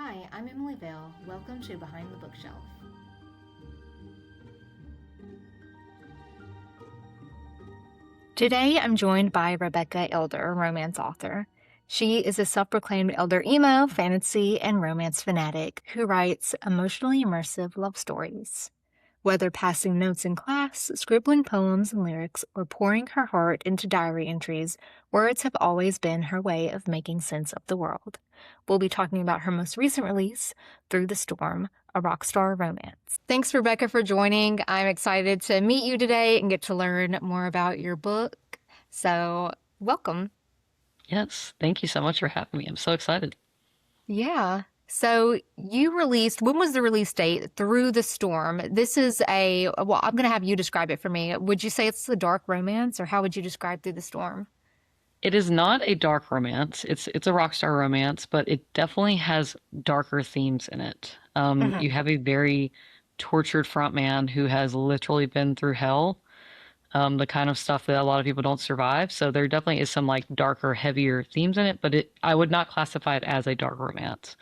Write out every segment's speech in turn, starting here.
Hi, I'm Emily Vale. Welcome to Behind the Bookshelf. Today I'm joined by Rebecca Elder, romance author. She is a self-proclaimed elder emo, fantasy, and romance fanatic who writes emotionally immersive love stories. Whether passing notes in class, scribbling poems and lyrics, or pouring her heart into diary entries, words have always been her way of making sense of the world. We'll be talking about her most recent release, Through the Storm, a rockstar romance. Thanks, Rebecca, for joining. I'm excited to meet you today and get to learn more about your book. So, welcome. Yes, thank you so much for having me. I'm so excited. Yeah. So you released, when was the release date? Through the Storm. This is well, I'm going to have you describe it for me. Would you say it's a dark romance, or how would you describe Through the Storm? It is not a dark romance. It's a rock star romance, but it definitely has darker themes in it. Hmm. You have a very tortured front man who has literally been through hell, the kind of stuff that a lot of people don't survive. So there definitely is some like darker, heavier themes in it, but I would not classify it as a dark romance.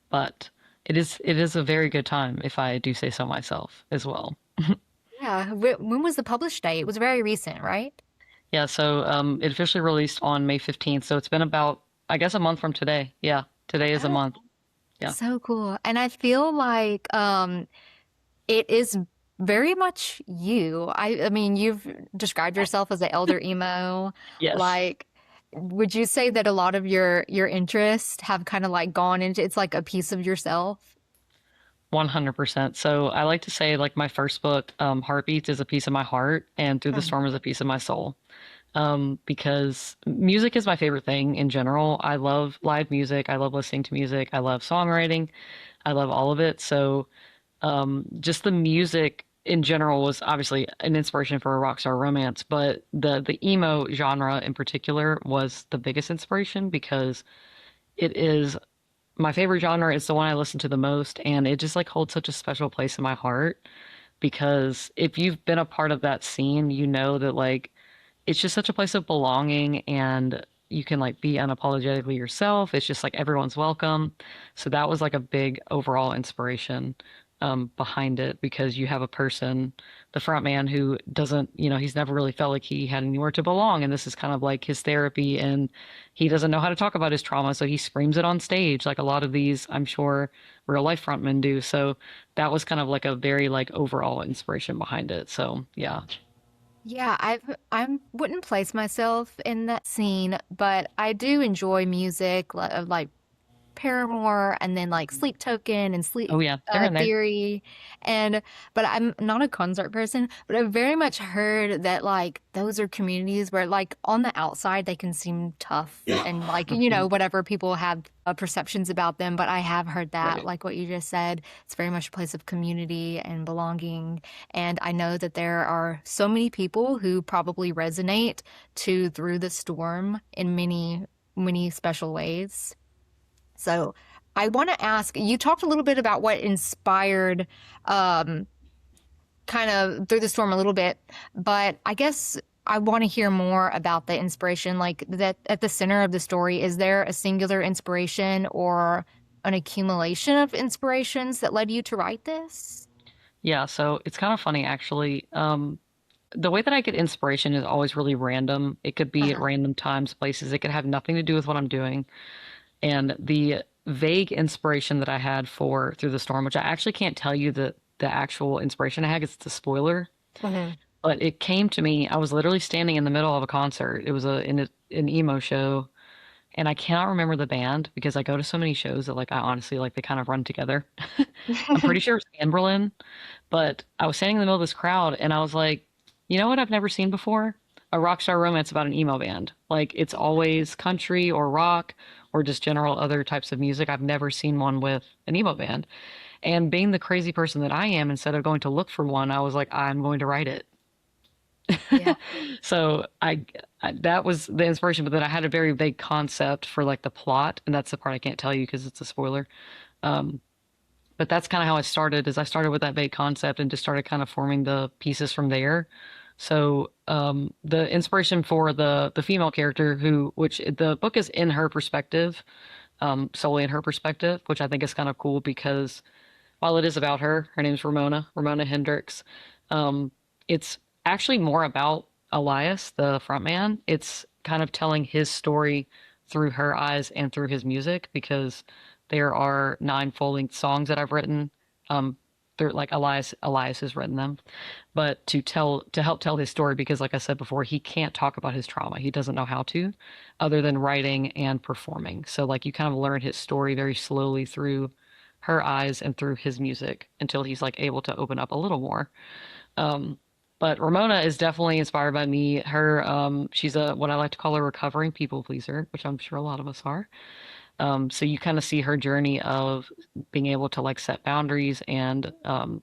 But it is a very good time, if I do say so myself as well. Yeah. When was the published date? It was very recent, right? Yeah, so it officially released on May 15th. So it's been about, I guess, a month from today. Yeah, today is a Oh, month. Yeah. so cool. And I feel like it is very much you. I mean, you've described yourself as an elder emo. Yes, Like, would you say that a lot of your interests have kind of like gone into it's like a piece of yourself? 100%. So I like to say, like, my first book, Heartbeats, is a piece of my heart, and Through the Mhm. Storm is a piece of my soul. Because music is my favorite thing in general. I love live music. I love listening to music. I love songwriting. I love all of it. So just the music in general was obviously an inspiration for a rock star romance, but the emo genre in particular was the biggest inspiration because it is my favorite genre. It's the one I listen to the most, and it just like holds such a special place in my heart because if you've been a part of that scene, you know that like it's just such a place of belonging and you can like be unapologetically yourself. It's just like everyone's welcome. So that was like a big overall inspiration behind it because you have a person, the front man, who doesn't, he's never really felt like he had anywhere to belong. And this is kind of like his therapy. And he doesn't know how to talk about his trauma. So he screams it on stage, like a lot of these, I'm sure, real life frontmen do. So that was kind of like a very like overall inspiration behind it. So yeah. Yeah, I wouldn't place myself in that scene, but I do enjoy music like Paramore and then like Sleep Token and Oh Sleep yeah, they're in there. Theory and but I'm not a concert person, but I've very much heard that like those are communities where like on the outside they can seem tough and like whatever people have perceptions about them, but I have heard that Right. like what you just said, it's very much a place of community and belonging, and I know that there are so many people who probably resonate to Through the Storm in many special ways. So I want to ask, you talked a little bit about what inspired um, kind of Through the Storm a little bit, but I guess I want to hear more about the inspiration, like that at the center of the story. Is there a singular inspiration or an accumulation of inspirations that led you to write this? Yeah, so it's kind of funny actually. The way that I get inspiration is always really random. It could be at Uh-huh. random times, places. It could have nothing to do with what I'm doing. And the vague inspiration that I had for Through the Storm, which I actually can't tell you the actual inspiration I had 'cause it's a spoiler, Mhm. but it came to me. I was literally standing in the middle of a concert. It was an emo show, and I cannot remember the band because I go to so many shows that like I honestly like they kind of run together. I'm pretty sure it was Anberlin, but I was standing in the middle of this crowd and I was like, you know what I've never seen before? A rock star romance about an emo band. Like it's always country or rock or just general other types of music. I've never seen one with an emo band. And being the crazy person that I am, instead of going to look for one, I was like, I'm going to write it. Yeah. So that was the inspiration, but then I had a very vague concept for like the plot, and that's the part I can't tell you because it's a spoiler. Um, but that's kind of how I started is I started with that vague concept and just started kind of forming the pieces from there. So the inspiration for the female character which the book is in her perspective, solely in her perspective, which I think is kind of cool because while it is about her, her name's Ramona Hendricks. Um, it's actually more about Elias, the frontman. It's kind of telling his story through her eyes and through his music because there are 9 full-length songs that I've written. They're like Elias has written them, but to help tell his story because like I said before, he can't talk about his trauma. He doesn't know how to, other than writing and performing. So like you kind of learn his story very slowly through her eyes and through his music until he's like able to open up a little more. Um, but Ramona is definitely inspired by me. She's a what I like to call a recovering people pleaser, which I'm sure a lot of us are. So you kind of see her journey of being able to like set boundaries and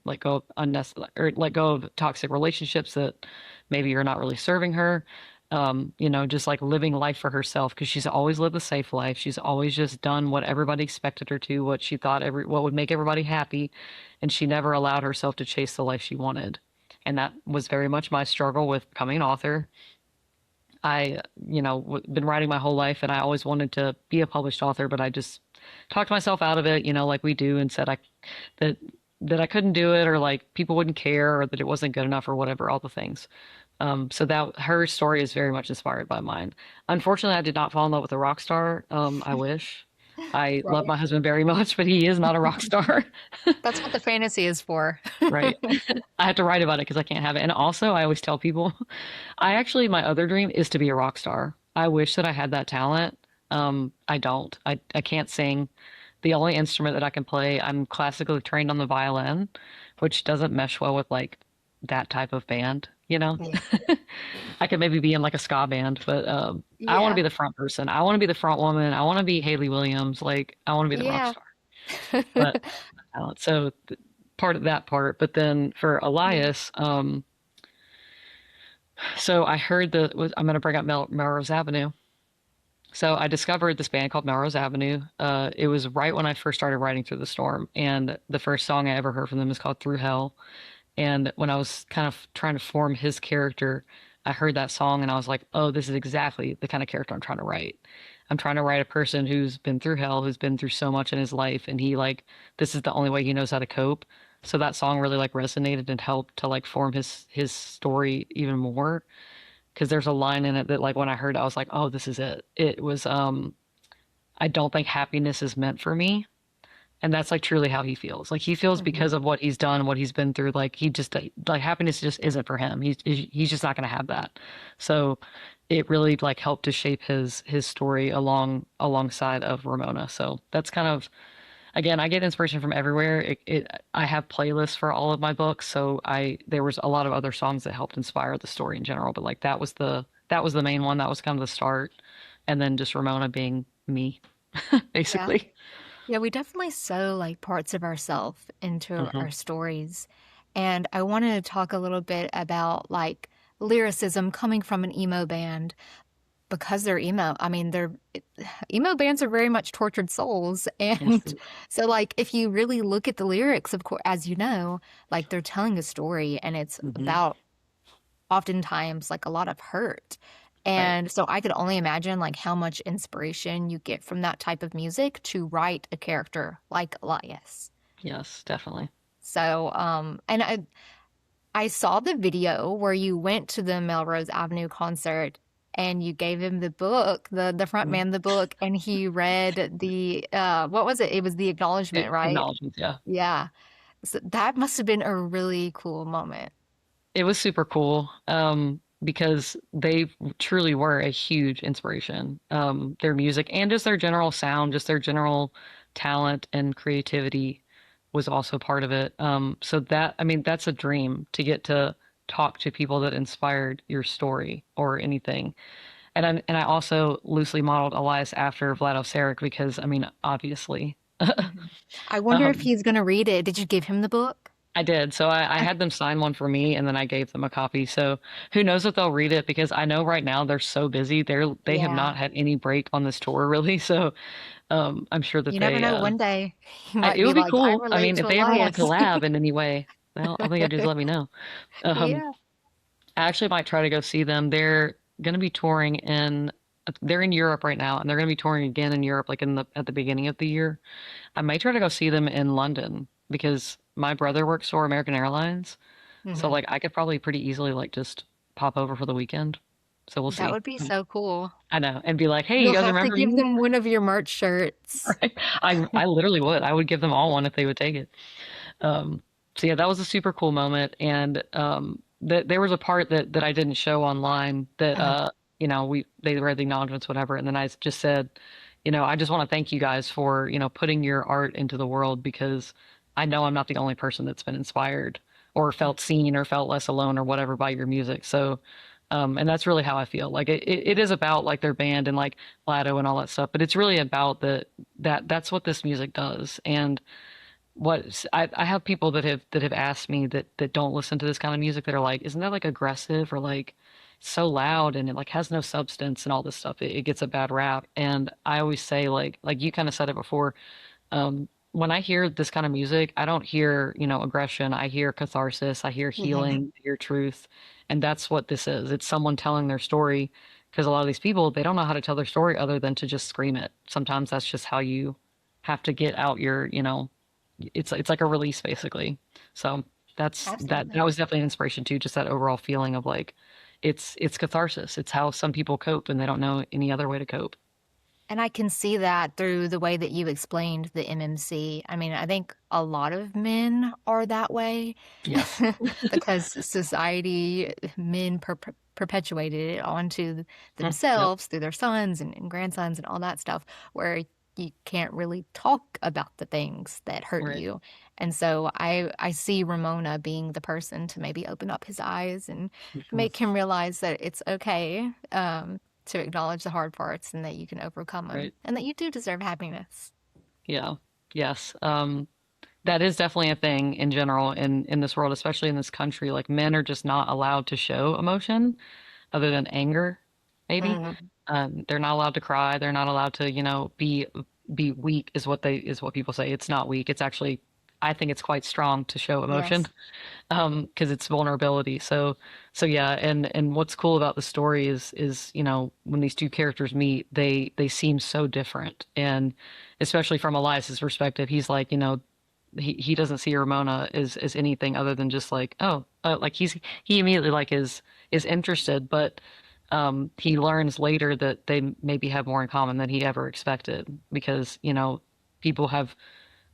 let go of unnecessary or let go of toxic relationships that maybe you're not really serving her. Just like living life for herself because she's always lived a safe life. She's always just done what everybody expected her to, what she thought what would make everybody happy, and she never allowed herself to chase the life she wanted. And that was very much my struggle with becoming an author. Been writing my whole life and I always wanted to be a published author, but I just talked myself out of it, like we do, and said that that I couldn't do it or like people wouldn't care or that it wasn't good enough or whatever, all the things. So that her story is very much inspired by mine. Unfortunately, I did not fall in love with a rock star. I wish. I love Right. my husband very much, but he is not a rock star. That's what the fantasy is for. Right. I have to write about it because I can't have it. And also, I always tell people, my other dream is to be a rock star. I wish that I had that talent. I don't. I can't sing. The only instrument that I can play, I'm classically trained on the violin, which doesn't mesh well with like that type of band, you know? Yeah. I could maybe be in like a ska band, but I want to Yeah. be the front person. I want to be the front woman. I want to be Haley Williams. Like, I want to be the rock Yeah. star. But talent. So part of that part. But then for Yeah. Elias, so I heard I'm going to bring up Melrose Avenue. So I discovered this band called Melrose Avenue. It was right when I first started writing Through the Storm, and the first song I ever heard from them is called Through Hell. And when I was kind of trying to form his character, I heard that song and I was like, oh, this is exactly the kind of character I'm trying to write. I'm trying to write a person who's been through hell, who's been through so much in his life, and this is the only way he knows how to cope. So that song really like resonated and helped to like form his story even more. Because there's a line in it that like when I heard it, I was like, oh, this is it. It was I don't think happiness is meant for me. And that's like truly how he feels. Like he feels Mhm. because of what he's done, what he's been through, like he just like happiness just isn't for him. He's just not going to have that. So it really like helped to shape his story alongside of Ramona. So that's kind of again, I get inspiration from everywhere. I have playlists for all of my books, so I there was a lot of other songs that helped inspire the story in general, but like that was the main one. That was kind of the start. And then just Ramona being me, Yeah. basically. Yeah, we definitely sew like parts of ourselves into Hmm. our stories. And I wanted to talk a little bit about like lyricism coming from an emo band because they're emo. I mean, emo bands are very much tortured souls. Yes. And so like if you really look at the lyrics, of course, as you know, like they're telling a story and it's Hmm. about oftentimes like a lot of hurt. Right. And so I could only imagine like how much inspiration you get from that type of music to write a character like Elias. Yes, definitely. So, and I saw the video where you went to the Melrose Avenue concert and you gave him the book, the front Mhm. man the book, and he read the what was it? It was the acknowledgement, right? Acknowledgements, yeah. Yeah. So that must have been a really cool moment. It was super cool because they truly were a huge inspiration. Their music and just their general sound, just their general talent and creativity was also part of it. So I mean, that's a dream to get to talk to people that inspired your story or anything. And I also loosely modeled Elias after Vlad Osaric because, I mean, obviously. Mhm. I wonder if Um, he's going to read it. Did you give him the book? I did. So I Okay. had them sign one for me and then I gave them a copy. So who knows if they'll read it because I know right now they're so busy. They have Yeah. not had any break on this tour really. So I'm sure that You never know. One day he might it be would be like, I cool. I relate mean, to if they ever want to Elias. collab in any way, well, all they gotta do is let me know. Um Yeah. I actually might try to go see them. They're gonna be touring in they're in Europe right now, and they're going to be touring again in Europe, like in the at the beginning of the year. I might try to go see them in London because my brother works for American Airlines, so Hmm. like I could probably pretty easily like just pop over for the weekend. So we'll That see. would be so cool. I know, and be like, "Hey, you You'll guys have to remember give me?" them one of your merch shirts. Right? I literally would. I would give them all one if they would take it. Um, so yeah, that was a super cool moment, and there was a part that I didn't show online that Uh-huh. we they read the acknowledgments, whatever, and then I just said, I just want to thank you guys for putting your art into the world because I know I'm not the only person that's been inspired or felt seen or felt less alone or whatever by your music. So. And that's really how I feel. Like it is about like their band and like Lado and all that stuff, but it's really about that's what this music does. And I have people that have asked me that don't listen to this kind of music that are like, isn't that like aggressive or like so loud and it like has no substance and all this stuff. It gets a bad rap. And I always say like you kind of said it before. When I hear this kind of music, I don't hear, aggression. I hear catharsis. I hear Hmm. healing. I hear truth. And that's what this is. It's someone telling their story because a lot of these people, they don't know how to tell their story other than to just scream it. Sometimes that's just how you have to get out it's like a release basically. So that Absolutely. was definitely an inspiration too, just that overall feeling of like it's catharsis. It's how some people cope and they don't know any other way to cope. And I can see that through the way that you explained the MMC. I mean, I think a lot of men are that way Yes. because society, men perpetuated it onto Yep. themselves through their sons and grandsons and all that stuff, where you can't really talk about the things that hurt Right. you. And so I see Ramona being the person to maybe open up his eyes and Mhm. make him realize that it's okay. To acknowledge the hard parts and that you can overcome them Right. and that you do deserve happiness. Yeah. Yes. That is definitely a thing in general in this world, especially in this country. Like men are just not allowed to show emotion other than anger, maybe. Mm, They're not allowed to cry. They're not allowed to, be weak is what people say. It's not weak. It's actually, I think it's quite strong to show emotion, yes. because it's vulnerability. So yeah, and what's cool about the story is when these two characters meet, they seem so different, and especially from Elias's perspective, he's like, he doesn't see Ramona as anything other than just like, oh, like he immediately like is interested, but he learns later that they maybe have more in common than he ever expected because people have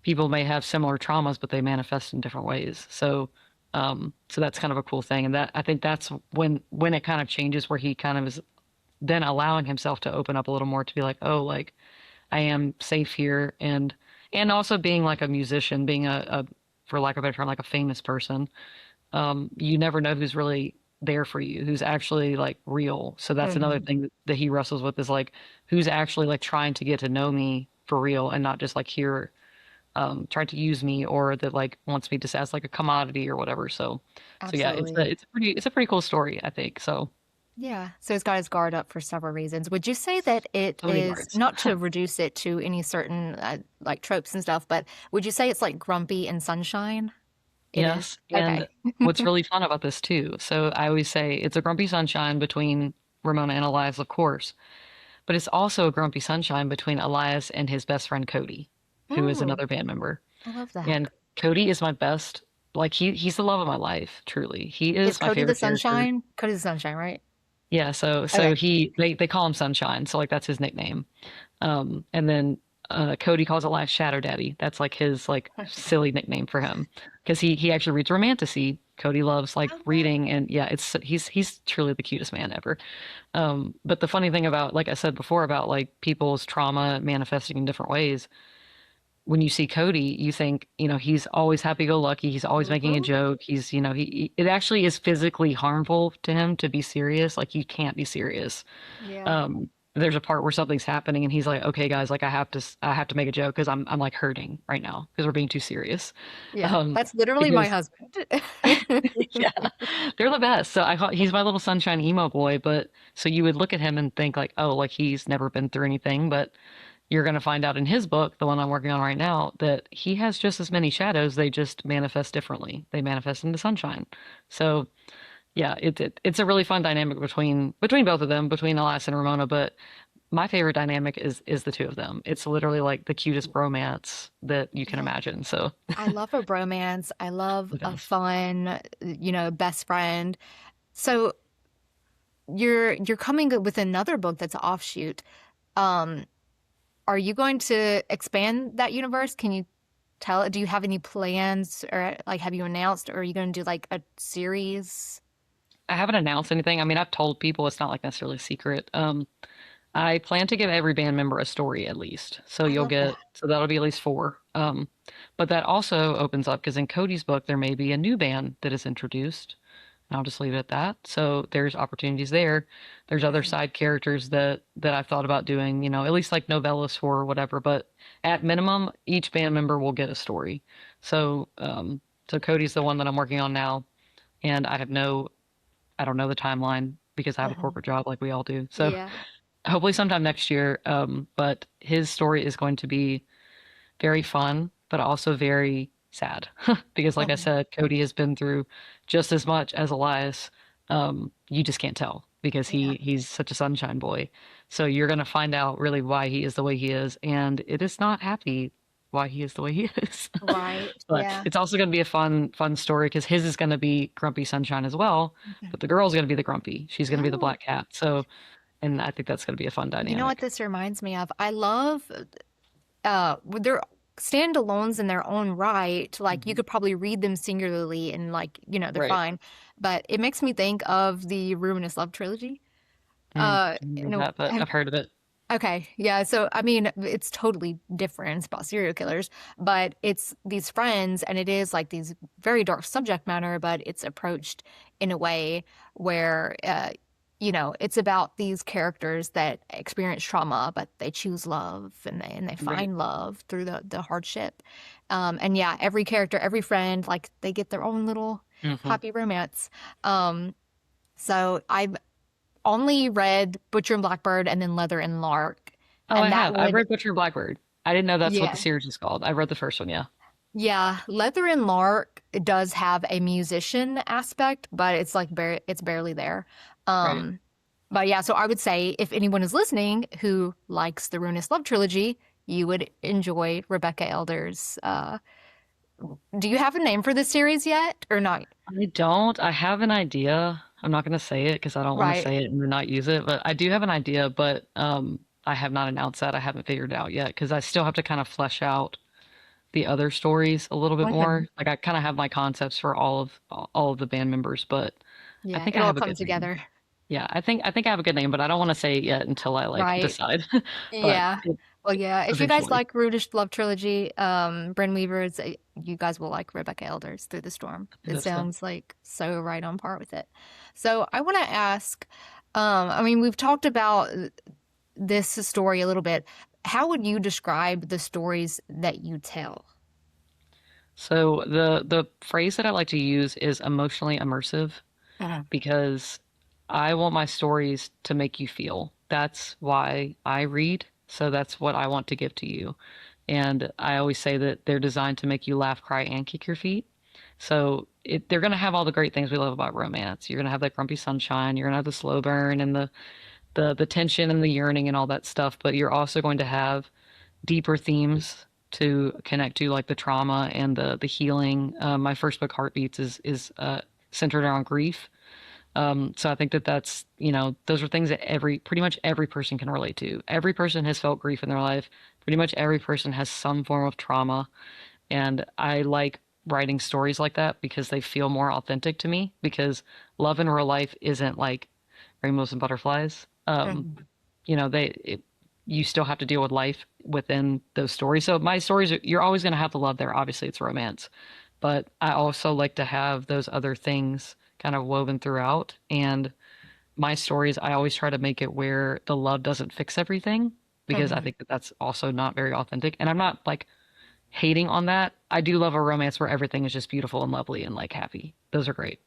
people may have similar traumas, but they manifest in different ways. So that's kind of a cool thing, and that I think that's when it kind of changes, where he kind of is then allowing himself to open up a little more to be like, oh, like I am safe here, and also being like a musician, being a for lack of a better term, like a famous person. You never know who's really there for you, who's actually like real. So that's another Hmm. thing that he wrestles with is like who's actually like trying to get to know me for real and not just like here trying to use me or that like wants me just as like a commodity or whatever. So yeah, Absolutely. it's a pretty cool story, I think. So Yeah. So he's got his guard up for several reasons. Would you say that it so many is guards. not to reduce it to any certain like tropes and stuff, but would you say it's like Grumpy and Sunshine? It is. Yes, and Okay. what's really fun about this too. So I always say it's a grumpy sunshine between Ramona and Elias, of course, but it's also a grumpy sunshine between Elias and his best friend Cody, who is Oh, another band member. I love that. And Cody is my best, like he's the love of my life, truly. He Is is my Cody the favorite character. Sunshine? Cody's the Sunshine, right? Yeah, so Okay. they call him Sunshine, so like that's his nickname. And then Cody calls Elias Shadow Daddy. That's like his like silly nickname for him because he actually reads romantasy. Cody loves like Oh, no. reading, and yeah, he's truly the cutest man ever. But the funny thing about, like I said before, about like people's trauma manifesting in different ways, when you see Cody, you think, he's always happy-go-lucky. He's always making a Mhm. joke. He's, it actually is physically harmful to him to be serious. Like you can't be serious. Yeah. There's a part where something's happening and he's like, okay, guys, like I have to make a joke because I'm like hurting right now because we're being too serious. Yeah. Um, That's literally my because husband. yeah, they're the best. So he's my little sunshine emo boy, but so you would look at him and think like, oh, like he's never been through anything, but you're going to find out in his book, the one I'm working on right now, that he has just as many shadows. They just manifest differently. They manifest into sunshine. So yeah, it's a really fun dynamic between both of them, between Elias and Ramona. But my favorite dynamic is the two of them. It's literally like the cutest bromance that you can Yeah. imagine. So I love a bromance. I love it a is. fun, best friend. So you're coming with another book that's an offshoot. Um, are you going to expand that universe? Can you tell? Do you have any plans, or like have you announced, or are you going to do like a series? I haven't announced anything. I mean, I've told people it's not like necessarily a secret. I plan to give every band member a story at least. So I you'll love that. get, so that'll be at least four. But that also opens up because in Cody's book, there may be a new band that is introduced. And I'll just leave it at that. So there's opportunities there. There's other Mhm. side characters that I've thought about doing, at least like novellas for or whatever. But at minimum, each band member will get a story. So Cody's the one that I'm working on now, and I don't know the timeline because I have a Mhm. corporate job like we all do. So Yeah. hopefully sometime next year. But his story is going to be very fun, but also very sad because, like I Mhm. said, Cody has been through just as much as Elias. You just can't tell because Yeah. he's such a sunshine boy. So you're gonna find out really why he is the way he is, and it is not happy why he is the way he is. Right. But Yeah. it's also gonna be a fun story because his is gonna be grumpy sunshine as well, Mhm. but the girl's gonna be the grumpy. She's gonna be the Oh, black cat. So, and I think that's gonna be a fun you know what dynamic. this reminds me of? I love they're standalones in their own right. Like you Mhm. could probably read them singularly and like, they're Right. fine. But it makes me think of the Ruinous Love trilogy. I don't know You know, that, but I've heard of it. okay, yeah. So I mean, it's totally different. It's about serial killers, but it's these friends, and it is like these very dark subject matter, but it's approached in a way where, it's about these characters that experience trauma, but they choose love, and they Right. find love through the hardship. And yeah, every character, every friend, like they get their own little Hmm. happy romance. Um, so I've only read Butcher and Blackbird and then Leather and Lark. Oh, I And that have. I've would, read Butcher and Blackbird. I didn't know that's what the yeah. series is called. I read the first one, yeah. Yeah, Leather and Lark does have a musician aspect, but it's like it's barely there. Right. Um, but yeah, so I would say if anyone is listening who likes the Ruinous Love trilogy, you would enjoy Rebecca Elder's. Do you have a name for this series yet or not? I don't. I have an idea. I'm not going to say it because I don't want to Right. say it and then not use it, but I do have an idea, but I have not announced that. I haven't figured it out yet because I still have to kind of flesh out the other stories a little bit Mhm. more. Like I kind of have my concepts for all of the band members, but I Yeah, think I it'll all have a come good name. together. Yeah, I think I have a good name, but I don't want to say it yet until I like Right. decide. But Yeah. Well, yeah. If you guys eventually, like Rudish Love Trilogy, Bryn Weaver's, you guys will like Rebecca Elder's Through the Storm. It that's the sounds like so right on par with it. So I want to ask, I mean, we've talked about this story a little bit. How would you describe the stories that you tell? so the phrase that I like to use is emotionally immersive Uh-huh. because I want my stories to make you feel. That's why I read. So that's what I want to give to you. And I always say that they're designed to make you laugh, cry, and kick your feet. So they're going to have all the great things we love about romance. You're going to have that grumpy sunshine. You're going to have the slow burn and the tension and the yearning and all that stuff. But you're also going to have deeper themes to connect to, like the trauma and the healing. My first book, Heartbeats, is centered around grief. So I think that that's, those are things that pretty much every person can relate to. Every person has felt grief in their life. Pretty much every person has some form of trauma. And I like writing stories like that because they feel more authentic to me because love in real life isn't like rainbows and butterflies. Mhm. You still have to deal with life within those stories. So my stories, you're always going to have the love there. Obviously, it's romance, but I also like to have those other things kind of woven throughout. And my stories, I always try to make it where the love doesn't fix everything because I Mhm. think that that's also not very authentic. And I'm not like hating on that. I do love a romance where everything is just beautiful and lovely and like happy. Those are great.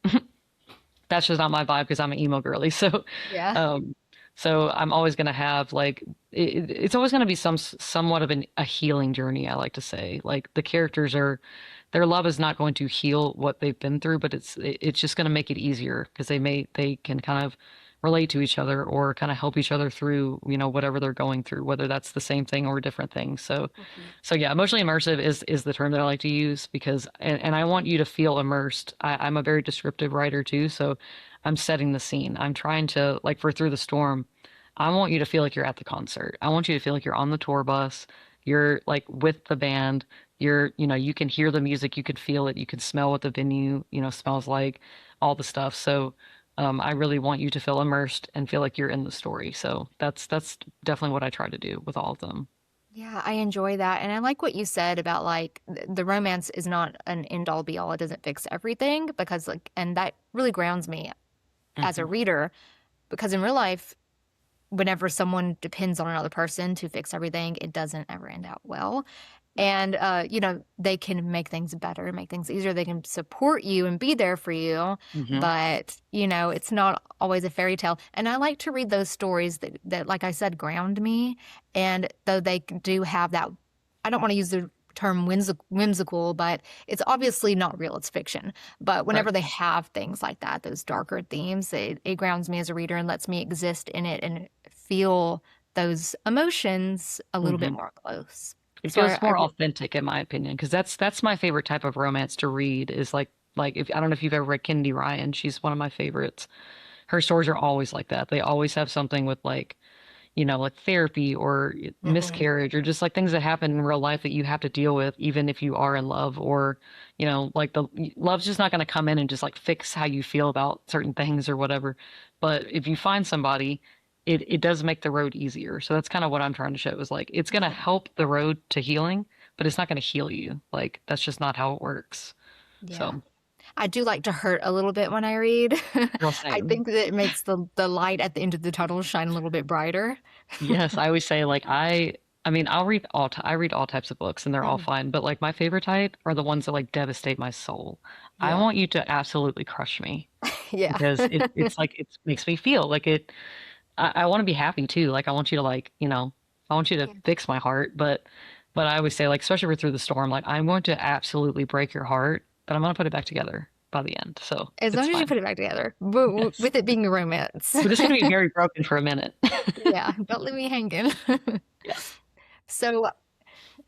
That's just not my vibe because I'm an emo girly. So, Yeah. um, so I'm always gonna have like it's always gonna be somewhat of a healing journey. I like to say like the characters are their love is not going to heal what they've been through, but it's just gonna make it easier because they can kind of relate to each other or kind of help each other through, whatever they're going through, whether that's the same thing or different things. Mhm. So yeah, emotionally immersive is the term that I like to use because, and I want you to feel immersed. I'm a very descriptive writer too, so I'm setting the scene. I'm trying to, like, for Through the Storm, I want you to feel like you're at the concert. I want you to feel like you're on the tour bus. You're like with the band. You can hear the music, you could feel it, you can smell what the venue, smells like, all the stuff. So, I really want you to feel immersed and feel like you're in the story. So that's definitely what I try to do with all of them. Yeah, I enjoy that. And I like what you said about like the romance is not an end all be all. It doesn't fix everything because like, and that really grounds me as a Hmm. reader because in real life, whenever someone depends on another person to fix everything, it doesn't ever end out well. And they can make things better, make things easier. They can support you and be there for you, Hmm. but it's not always a fairy tale. And I like to read those stories that like I said, ground me. And though they do have that, I don't want to use the term whimsical, but it's obviously not real, it's fiction. But Right. whenever they have things like that, those darker themes, it grounds me as a reader and lets me exist in it and feel those emotions a little bit Hmm. more close. It So feels more authentic in my opinion, because that's my favorite type of romance to read is like if I don't know if you've ever read Kennedy Ryan, she's one of my favorites. Her stories are always like that. They always have something with like therapy or Mhm. miscarriage or just like things that happen in real life that you have to deal with even if you are in love or like the love's just not going to come in and just like fix how you feel about certain things or whatever. But if you find somebody, it does make the road easier. So that's kind of what I'm trying to show is like it's going to help the road to healing, but it's not going to heal you. Like that's just not how it works. Yeah. So I do like to hurt a little bit when I read. real I same. think that it makes the light at the end of the tunnel shine a little bit brighter. Yes, I always say like I mean I read all types of books and they're all Mhm. fine, but like my favorite type are the ones that like devastate my soul. I Yeah. want you to absolutely crush me Yeah. because it's like it makes me feel like it I want to be happy too. Like I want you to I want you to Yeah. fix my heart, but I always say like especially for Through the Storm, like I'm going to absolutely break your heart, but I'm going to put it back together by the end. So As it's long as you fine. put it back together, but Yes. with it being a romance. But it's going to be very broken for a minute. Yeah, don't leave me hanging. Yeah. So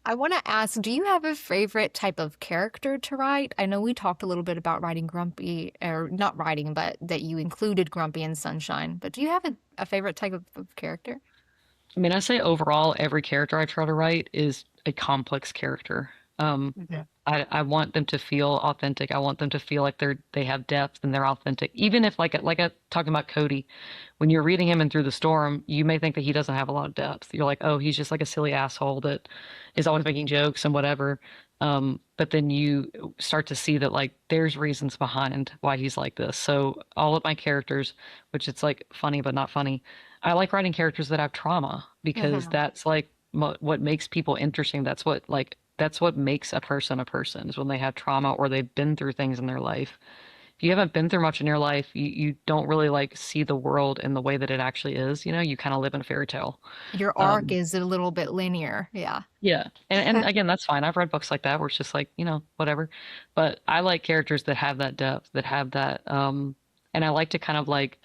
I want to ask, do you have a favorite type of character to write? I know we talked a little bit about writing Grumpy, or not writing, but that you included Grumpy and Sunshine. But do you have a favorite type of character? I mean, I say overall, every character I try to write is a complex character. Um, Mhm. I want them to feel authentic. I want them to feel like they have depth and they're authentic. Even if like I talking about Cody, when you're reading him in Through the Storm, you may think that he doesn't have a lot of depth. You're like, oh, he's just like a silly asshole that is always making jokes and whatever. But then you start to see that like there's reasons behind why he's like this. So all of my characters, which it's like funny but not funny, I like writing characters that have trauma because Mhm. that's like what makes people interesting. That's what makes a person is when they have trauma or they've been through things in their life. If you haven't been through much in your life, you don't really like see the world in the way that it actually is. You kind of live in a fairy tale. Your arc Um, is a little bit linear. Yeah. yeah. And again, that's fine. I've read books like that where it's just like, whatever. But I like characters that have that depth, that have that and I like to kind of like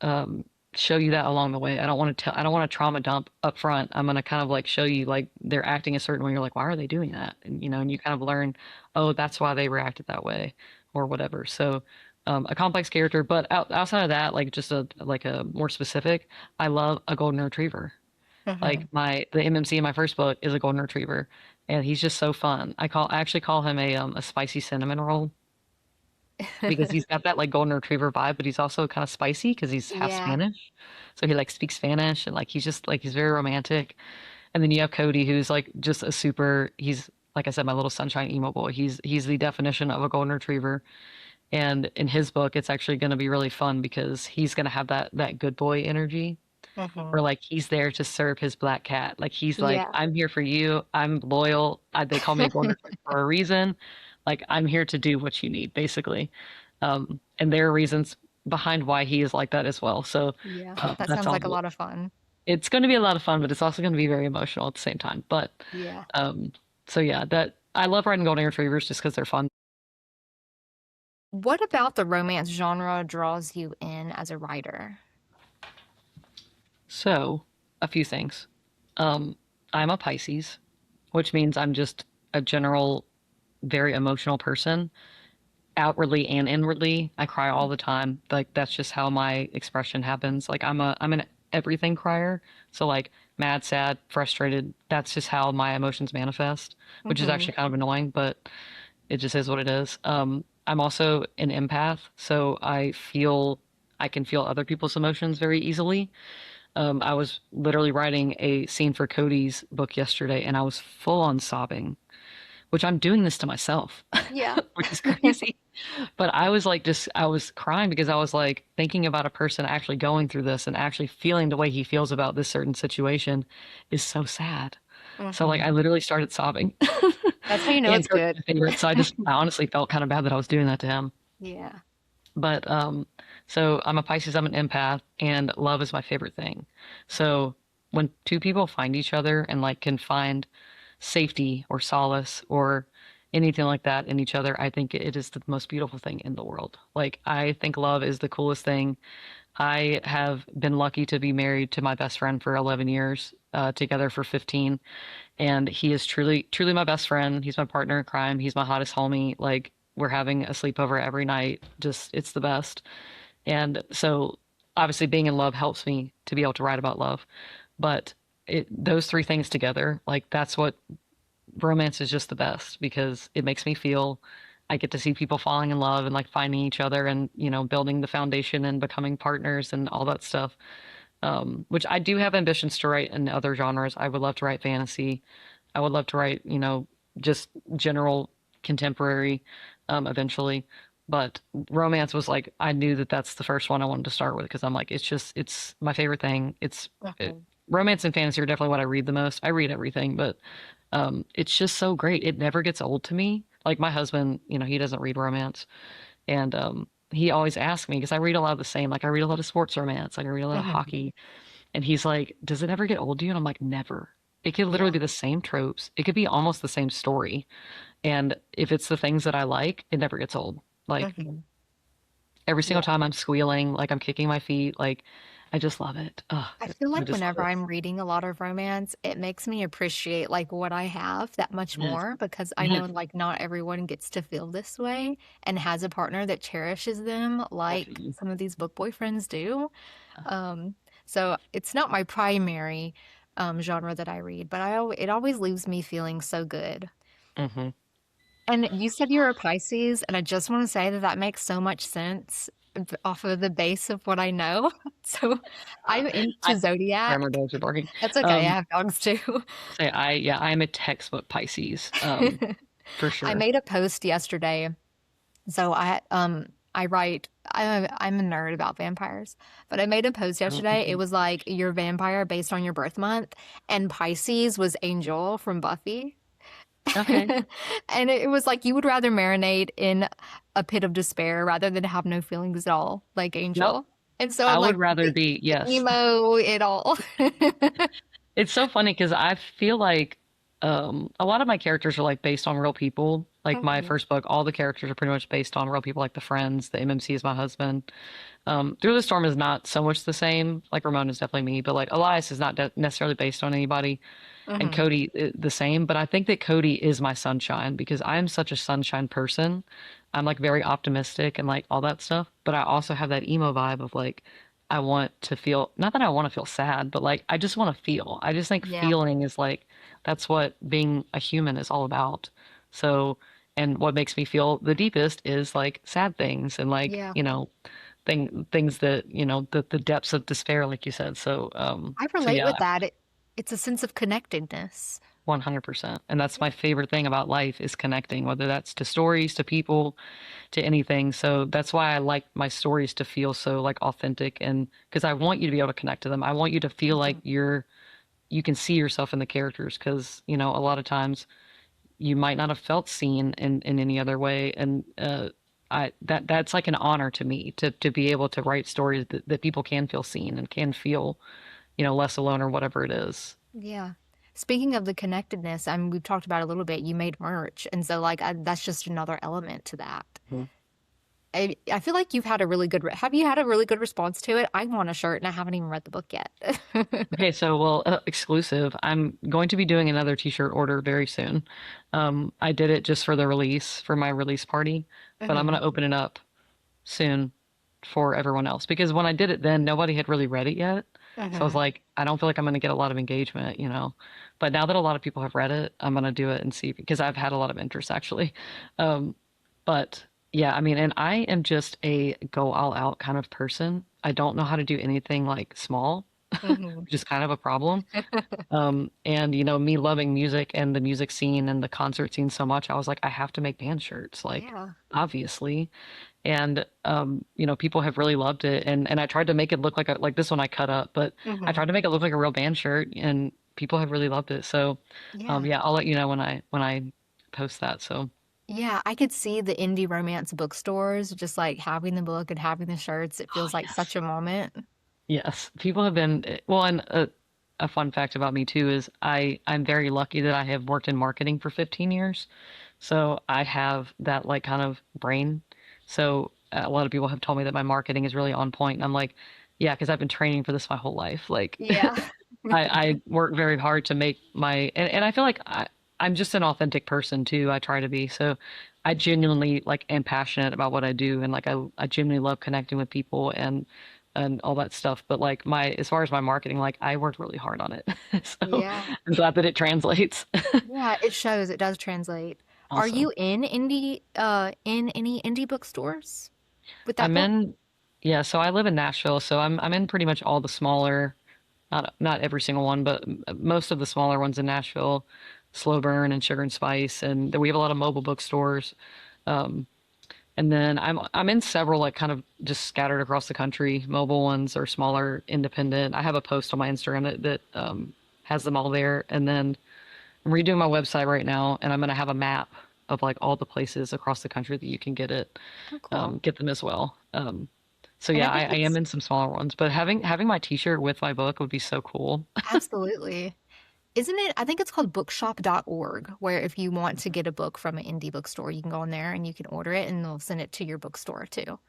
um show you that along the way. I don't want to trauma dump up front. I'm gonna kind of like show you like they're acting a certain way. You're like, why are they doing that? And you kind of learn, oh, that's why they reacted that way or whatever. So a complex character, but outside of that, like just a more specific, I love a golden retriever. Like Mhm. the MMC in my first book is a golden retriever, and he's just so fun. I actually call him a spicy cinnamon roll because he's got that like golden retriever vibe, but he's also kind of spicy because he's half Yeah. Spanish. So he like speaks Spanish and like he's just like he's very romantic. And then you have Cody who's like just a super he's like I said, my little sunshine emo boy. He's the definition of a golden retriever. And in his book, it's actually going to be really fun because he's going to have that good boy energy where Mhm. like he's there to serve his black cat. Like he's like, Yeah. I'm here for you. I'm loyal. They call me a golden retriever for a reason. Like I'm here to do what you need, basically. And there are reasons behind why he is like that as well. So Yeah. That that's sounds all. like a lot of fun. It's going to be a lot of fun, but it's also going to be very emotional at the same time. But Yeah. um, so yeah, that I love writing golden retrievers just because they're fun. What about the romance genre draws you in as a writer? So, a few things. Um, I'm a Pisces, which means I'm just a general, very emotional person, outwardly and inwardly. I cry all the time. Like that's just how my expression happens. Like I'm an everything crier. So like mad, sad, frustrated. That's just how my emotions manifest, which is Hmm. actually kind of annoying, but it just is what it is. I'm also an empath, so I can feel other people's emotions very easily. I was literally writing a scene for Cody's book yesterday, and I was full on sobbing, which I'm doing this to myself, Yeah. which is crazy. But I was like, I was crying because I was like thinking about a person actually going through this and actually feeling the way he feels about this certain situation is so sad. So like I Hmm. literally started sobbing. That's how you know And it's Cody's good. my favorite, so I honestly felt kind of bad that I was doing that to him. Yeah. But so I'm a Pisces, I'm an empath, and love is my favorite thing. So when two people find each other and like can find safety or solace or anything like that in each other, I think it is the most beautiful thing in the world. Like I think love is the coolest thing. I have been lucky to be married to my best friend for 11 years, together for 15, and he is truly truly my best friend. He's my partner in crime. He's my hottest homie. Like we're having a sleepover every night. Just it's the best. And so obviously being in love helps me to be able to write about love. But those three things together, like that's what romance is just the best because it makes me feel I get to see people falling in love and like finding each other and, building the foundation and becoming partners and all that stuff. Which I do have ambitions to write in other genres. I would love to write fantasy. I would love to write, just general contemporary, eventually. But romance was like, I knew that that's the first one I wanted to start with because I'm like, it's my favorite thing. Hmm. Romance and fantasy are definitely what I read the most. I read everything, but it's just so great. It never gets old to me. Like my husband, he doesn't read romance, and he always asks me because I read a lot of the same. Like I read a lot of sports romance, like I read a lot of Hmm. hockey, and he's like, "Does it ever get old to you?" And I'm like, "Never." It could literally Yeah. be the same tropes. It could be almost the same story, and if it's the things that I like, it never gets old. Like Hmm. every single Yeah. time I'm squealing, like I'm kicking my feet, like I just love it. Oh, I feel I like just love whenever it. I'm reading a lot of romance, it makes me appreciate like what I have that much Yes, more because I know yes, like not everyone gets to feel this way and has a partner that cherishes them like definitely. some of these book boyfriends do. Um, so it's not my primary genre that I read, but it always leaves me feeling so good. Hmm. And you said you're a Pisces, and I just want to say that that makes so much sense off of the base of what I know. So I'm I into sorry, my zodiac. dogs are barking. That's okay. I Um, have dogs too. say I am a textbook Pisces, for I sure. made a post yesterday. So I write I'm a nerd about vampires, but I made a post Oh, yesterday. It okay. was like your vampire based on your birth month, and Pisces was Angel from Buffy. Okay. And it was like you would rather marinate in a pit of despair rather than have no feelings at all, like Yep. Angel. And so I I'm would like rather the be, yes. emo it all. It's so funny because I feel like a lot of my characters are like based on real people. Like my Mhm. first book, all the characters are pretty much based on real people, like the friends. The MMC is my husband. Through the Storm is not so much the same. Like Ramon is definitely me, but like Elias is not necessarily based on anybody. And Mhm. Cody the same, but I think that Cody is my sunshine because I'm such a sunshine person. I'm like very optimistic and like all that stuff, but I also have that emo vibe of like I want to feel, not that I want to feel sad, but like I just want to feel. I just think Yeah. feeling is like that's what being a human is all about. So, and what makes me feel the deepest is like sad things and like, Yeah. things that, the depths of despair like you said. So, I so relate yeah, with that. It's a sense of connectedness. 100%. And that's my favorite thing about life is connecting, whether that's to stories, to people, to anything. So that's why I like my stories to feel so like authentic and because I want you to be able to connect to them. I want you to feel like Mhm. you can see yourself in the characters because, a lot of times you might not have felt seen in any other way. And that's like an honor to me to be able to write stories that people can feel seen and can feel, less alone or whatever it is. Yeah. Speaking of the connectedness, I mean, we've talked about it a little bit. You made merch, and so like that's just another element to that. I feel like you've had a really good, have you had a really good response to it? I want a shirt and I haven't even read the book yet. Okay, so well, exclusive. I'm going to be doing another t-shirt order very soon. I did it just for the release, for my release party, but I'm Hmm. gonna open it up soon for everyone else because when I did it then, nobody had really read it yet. So I was Hmm. like, I don't feel like I'm gonna get a lot of engagement, you know. But now that a lot of people have read it, I'm gonna do it and see because I've had a lot of interest actually. Um, but yeah, I mean, and I am just a go all out kind of person. I don't know how to do anything like small, Hmm. which is kind of a problem. And you know, me loving music and the music scene and the concert scene so much, I was like, I have to make band shirts, like Yeah. obviously. And you know, people have really loved it. And I tried to make it look like like this one I cut up, but I Hmm. tried to make it look like a real band shirt, and people have really loved it. So Yeah. yeah, I'll let you know when I post that. So Yeah, I could see the indie romance bookstores just like having the book and having the shirts. It oh feels like yes. such a moment. Yes, people have been well, and a fun fact about me too is I'm very lucky that I have worked in marketing for 15 years. So I have that like kind of brain. So a lot of people have told me that my marketing is really on point, and I'm like, yeah, because I've been training for this my whole life. Like Yeah. I work very hard to make and I feel like I'm just an authentic person too. I try to be. So I genuinely like am passionate about what I do and like I genuinely love connecting with people and all that stuff. But like my as far as my marketing, like I worked really hard on it. So Yeah. I'm glad that it translates. Yeah, it shows. It does translate. Are Awesome. you in any indie bookstores with that I'm book? in yeah, so I live in Nashville, so I'm in pretty much all the smaller not every single one, but most of the smaller ones in Nashville, Slow Burn and Sugar and Spice, and then we have a lot of mobile bookstores. Um, and then I'm in several like kind of just scattered across the country, mobile ones or smaller independent. I have a post on my Instagram that has them all there, and then I'm redoing my website right now, and I'm gonna have a map of like all the places across the country that you can Oh, cool. get them as well. So And I yeah, think I am it's in some smaller ones, but having my T-shirt with my book would be so cool. absolutely. Isn't it? I think it's called bookshop.org, where if you want to get a book from an indie bookstore, you can go on there and you can order it and they'll send it to your bookstore too.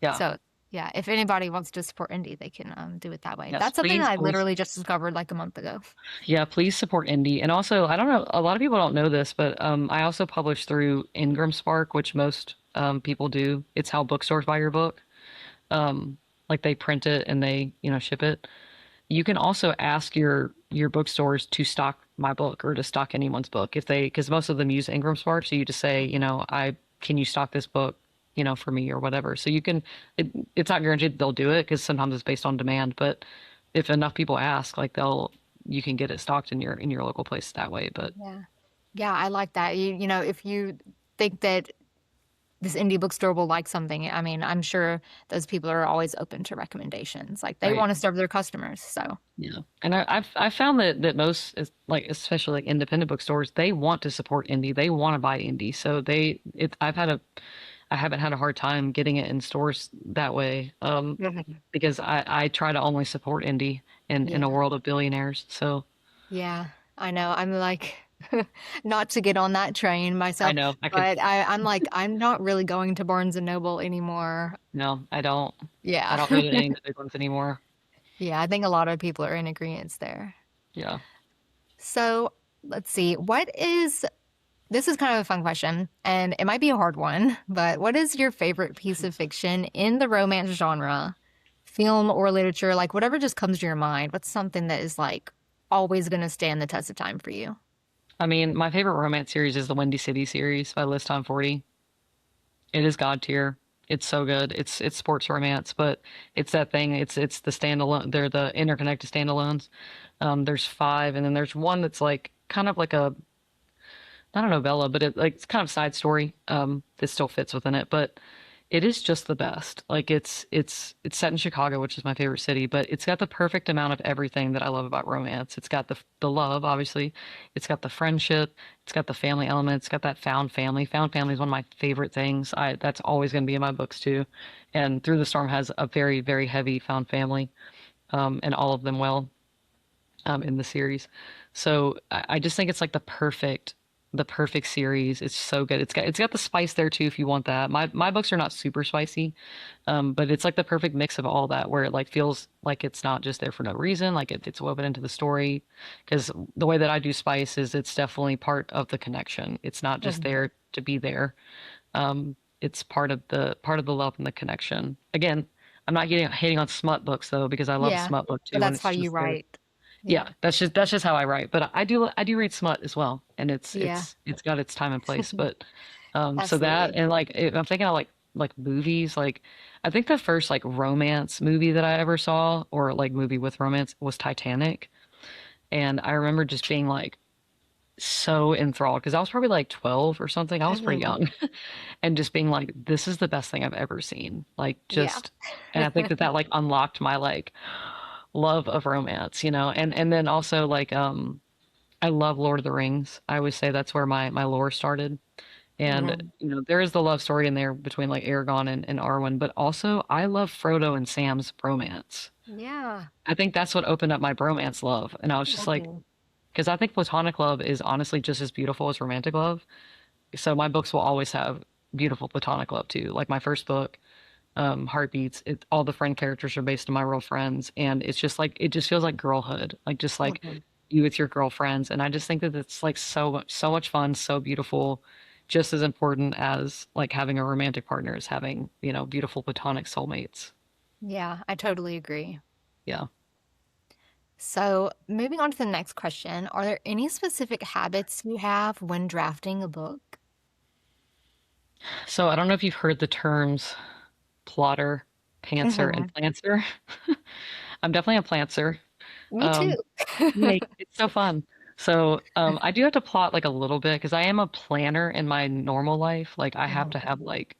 Yeah. So, yeah, if anybody wants to support indie, they can do it that way. Yes, That's something please, that I please. literally just discovered like a month ago. Yeah, please support indie. And also, I don't know, a lot of people don't know this, but I also publish through Ingram Spark, which most people do. It's how bookstores buy your book. Like they print it and they, you know, ship it. You can also ask your bookstores to stock my book or to stock anyone's book if they, because most of them use Ingram Spark. So you just say, you know, I can you stock this book, you know, for me or whatever. So you can, it's not guaranteed they'll do it because sometimes it's based on demand, but if enough people ask, like you can get it stocked in your local place that way. But Yeah. Yeah, I like that. You know, if you think that this indie bookstore will like something, I mean, I'm sure those people are always open to recommendations. Like they right. want to serve their customers. So, Yeah. And I've found that most like especially like independent bookstores, they want to support indie. They want to buy indie. So I haven't had a hard time getting it in stores that way. mhm. Because I try to only support indie in a Yeah. world of billionaires. So Yeah, I know. I'm like, not to get on that train I myself, know I could but I'm like, I'm not really going to Barnes and Noble anymore. no, I Yeah. don't go to any of the big ones anymore. Yeah, I think a lot of people are in agreement there. Yeah. So let's see. This is kind of a fun question, and it might be a hard one, but what is your favorite piece of fiction in the romance genre, film or literature, like whatever just comes to your mind? What's something that is like always going to stand the test of time for you? I mean, my favorite romance series is the Windy City series by List Time 40. It is God tier. It's so good. It's sports romance, but it's that thing. It's the standalone. They're the interconnected standalones. There's five, and then there's one that's like kind of like a not a novella, but it's kind of side story. That still fits within it, but it is just the best. Like it's set in Chicago, which is my favorite city, but it's got the perfect amount of everything that I love about romance. It's got the love, obviously. It's got the friendship. It's got the family element. It's got that found family. Found family is one of my favorite things. I That's always going to be in my books too. And Through the Storm has a very very heavy found family, and all of them well in the series. So I just think it's like the perfect. the perfect series. It's so good. It's got the spice there too if you want that. My books are not super spicy, but it's like the perfect mix of all that where it like feels like it's not just there for no reason, like it's woven into the story. Because the way that I do spice is it's definitely part of the connection. It's not just Mhm. there to be there. It's part of the love and the connection. Again, I'm not hating on smut books though because I love a Yeah, smut book but too, and that's how it's you just there. write. Yeah. Yeah, that's just how I write. But I do read smut as well, and it's Yeah, it's it's got its time and place. But so that absolutely. and like if I'm thinking of like movies, like I think the first like romance movie that I ever saw or like movie with romance was Titanic, and I remember just being like so enthralled because I was probably like 12 or something. I was pretty Mhm. young, and just being like, this is the best thing I've ever seen. Like Yeah. just, and I think that like unlocked my like love of romance, and then also like I love Lord of the Rings. I always say that's where my lore started. And Mhm. there is the love story in there between like Aragorn and Arwen, but also I love Frodo and Sam's bromance. Yeah. I think that's what opened up my bromance love. And I was just like, Mhm. because I think platonic love is honestly just as beautiful as romantic love. So my books will always have beautiful platonic love too. Like my first book, Heartbeats, all the friend characters are based on my real friends, and it's just like it just feels like girlhood, like just like Mhm. you with your girlfriends, and I just think that it's like so much fun, so beautiful, just as important as like having a romantic partner is having beautiful platonic soulmates. Yeah, I totally agree. Yeah. So, moving on to the next question, are there any specific habits you have when drafting a book? So I don't know if you've heard the terms plotter, pantser, and Hmm. planter. I'm definitely a plantser. Me too. Um, Yay, it's so fun. So, I do have to plot like a little bit because I am a planner in my normal life. Like I have to Mhm. have like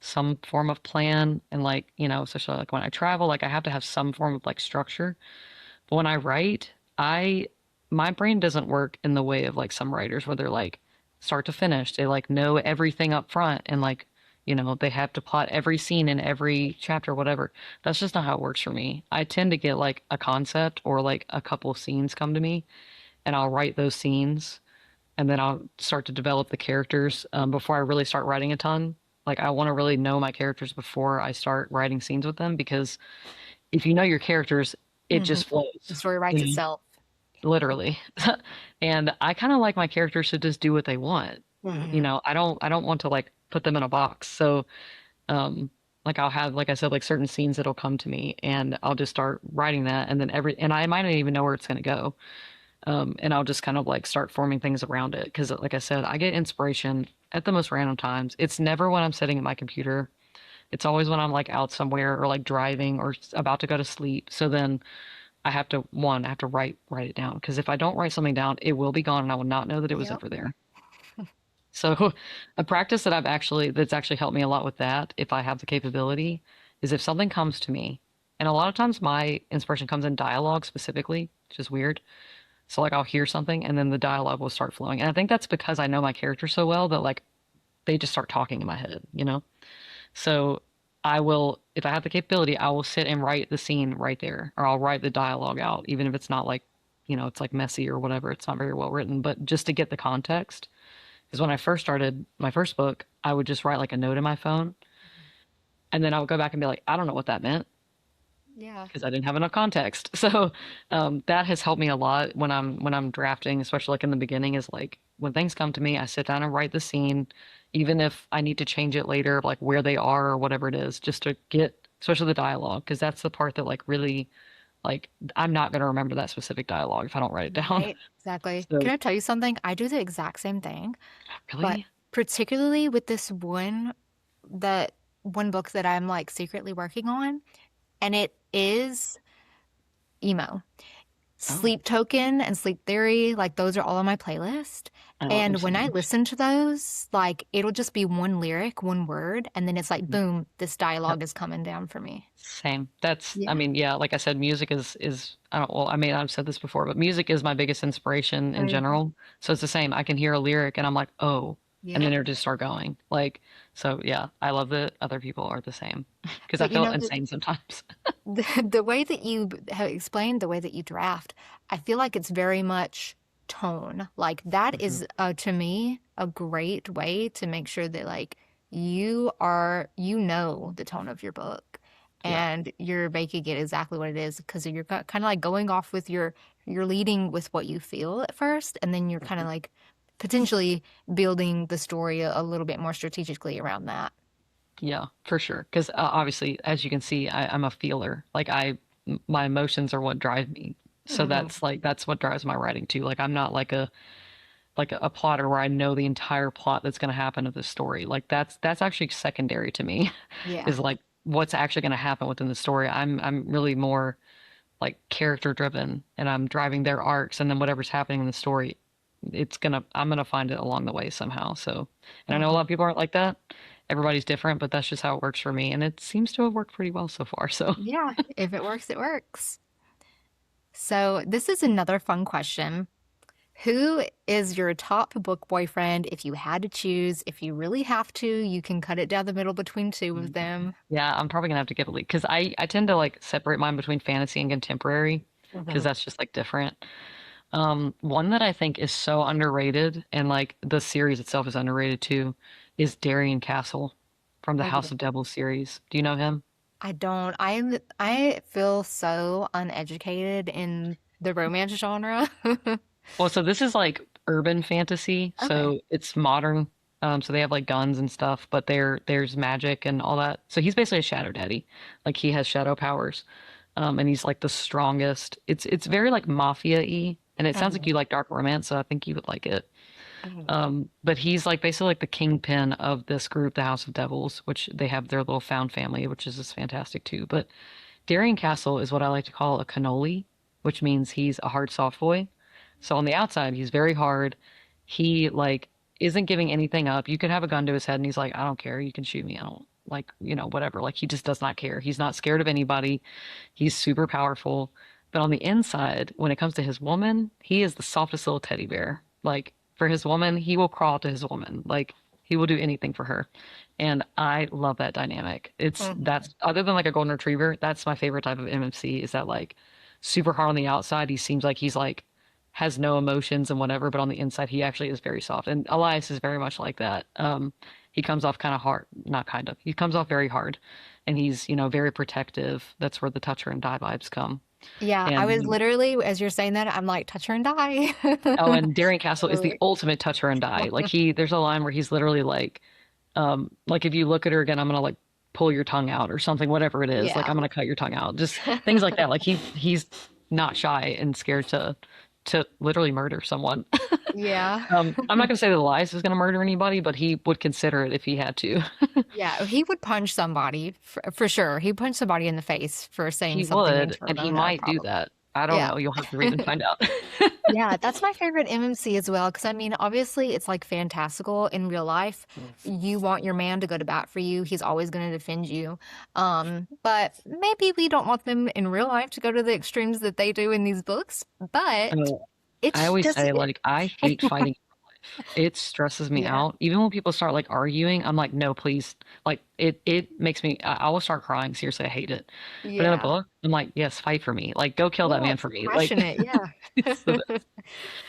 some form of plan and like, especially like when I travel, like I have to have some form of like structure. But when I write, I my brain doesn't work in the way of like some writers where they're like start to finish. They like know everything up front and like, they have to plot every scene in every chapter, whatever. That's just not how it works for me. I tend to get like a concept or like a couple of scenes come to me and I'll write those scenes and then I'll start to develop the characters before I really start writing a ton. Like I want to really know my characters before I start writing scenes with them because if you know your characters, it Hmm. just The flows. story writes You know, itself. literally. And I kind of like my characters to just do what they want. Hmm. I don't want to like put them in a box. So um like I'll have like I said like certain scenes that'll come to me and I'll just start writing that and then and I might not even know where it's going to go. And I'll just kind of like start forming things around it because like I said, I get inspiration at the most random times. It's never when I'm sitting at my computer. It's always when I'm like out somewhere or like driving or about to go to sleep. So then I have to write it down because if I don't write something down, it will be gone and I will not know that it was Yep. ever there. So a practice that's actually helped me a lot with that, if I have the capability, is if something comes to me, and a lot of times my inspiration comes in dialogue specifically, which is weird. So like I'll hear something and then the dialogue will start flowing. And I think that's because I know my character so well that like they just start talking in my head. So I will, if I have the capability, I will sit and write the scene right there, or I'll write the dialogue out, even if it's not like, it's like messy or whatever. It's not very well written, but just to get the context. Because when I first started my first book, I would just write like a note in my phone, and then I would go back and be like, I don't know what that meant Yeah. because I didn't have enough context. So that has helped me a lot when I'm drafting, especially like in the beginning. Is like when things come to me, I sit down and write the scene, even if I need to change it later, like where they are or whatever it is, just to get especially the dialogue because that's the part that like really like I'm not going to remember that specific dialogue if I don't write it down. Right. Exactly. So Can I tell you something? I do the exact same thing, but really, particularly with this that one book that I'm like secretly working on, and it is emo. oh, Sleep Token and Sleep Theory, like those are all on my playlist. I love them And so when I much. listen to those, like it'll just be one lyric, one word, and then it's like, boom, this Yep. dialogue is coming down for me. Same. I Yeah. mean, yeah, like I said, music is I don't well, I mean, I've said this before, but music is my biggest inspiration in Mhm. general. So it's the same. I can hear a lyric and I'm like, "Oh," and then Yep. it'll just start going. Like, so yeah, I love that other people are the same because I But feel insane sometimes. the way that you have explained the way that you draft, I feel like it's very much. tone. Like that Hmm. is to me a great way to make sure that like you know the tone of your book Yeah. and you're making it exactly what it is because you're kind of like going off with you're leading with what you feel at first and then you're kind of Mhm. like potentially building the story a little bit more strategically around that. Yeah, for sure. Because obviously, as you can see, I'm a feeler. Like my emotions are what drive me. So Hmm. that's what drives my writing too. Like I'm not like a plotter where I know the entire plot that's going to happen of the story. Like that's actually secondary to me, Yeah. is like what's actually going to happen within the story. I'm really more like character driven, and I'm driving their arcs, and then whatever's happening in the story, I'm gonna find it along the way somehow. So, and I know a lot Hmm. of people aren't like that. Everybody's different, but that's just how it works for me, and it seems to have worked pretty well so far. So, Yeah. If it works, it works. So this is another fun question. Who is your top book boyfriend if you had to choose? If you really have to, you can cut it down the middle between two of them. yeah, I'm probably gonna have to give a lead because I tend to like separate mine between fantasy and contemporary because Mhm. that's just like different. One that I think is so underrated, and like the series itself is underrated too, is Darien Castle from the House Oh, of Devils series. Do you know him? I don't. I feel so uneducated in the romance genre. Well, so this is like urban fantasy, Okay. so it's modern. So they have like guns and stuff, but there's magic and all that. So he's basically a shadow daddy. Like he has shadow powers. And he's like the strongest. It's very like mafia-y, and it sounds like Mhm. you like dark romance, so I think you would like it. Mhm. But he's like basically like the kingpin of this group, the House of Devils, which they have their little found family, which is just fantastic too. But Darien Castle is what I like to call a cannoli, which means he's a hard soft boy. So on the outside, he's very hard. He like isn't giving anything up. You could have a gun to his head and he's like, I don't care. You can shoot me. I don't like, whatever. Like he just does not care. He's not scared of anybody. He's super powerful. But on the inside, when it comes to his woman, he is the softest little teddy bear. Like for his woman, he will crawl to his woman. Like he will do anything for her. And I love that dynamic. Mhm. That's other than like a golden retriever, that's my favorite type of MMC is that like super hard on the outside. He seems like he's like has no emotions and whatever, but on the inside he actually is very soft. And Elias is very much like that. He comes off kind of hard, not kind of. He comes off very hard, and he's very protective. That's where the touch her and die vibes come. Yeah, I And was literally, as you're saying that, I'm like, touch her and die. oh, and Darien Castle is the Literally. ultimate touch her and die. Like there's a line where he's literally like if you look at her again, I'm gonna like pull your tongue out or something, whatever it is. Like Yeah. I'm gonna cut your tongue out. Just things like that. Like he's not shy and scared to literally murder someone. Yeah. I'm not gonna say that Elias is gonna murder anybody, but he would consider it if he had to. Yeah, he would punch somebody for sure. He'd punch somebody in the face for saying He something mean would, to and he Ramona, might do probably. that. I don't Yeah. know. You'll have to read and find out. Yeah, that's my favorite MMC as well. Because I mean, obviously, it's like fantastical in real life. You want your man to go to bat for you. He's always going to defend you. But maybe we don't want them in real life to go to the extremes that they do in these books. But Uh, I it's always just, say like I hate fighting. It stresses me yeah, out. Even when people start like arguing, I'm like, no, please. Like it makes me I will start crying. Seriously, I hate it. But in a yeah, book, I'm like, yes, fight for me. Like go kill that yeah. man It's for me. Like passionate. Yeah, it's the best.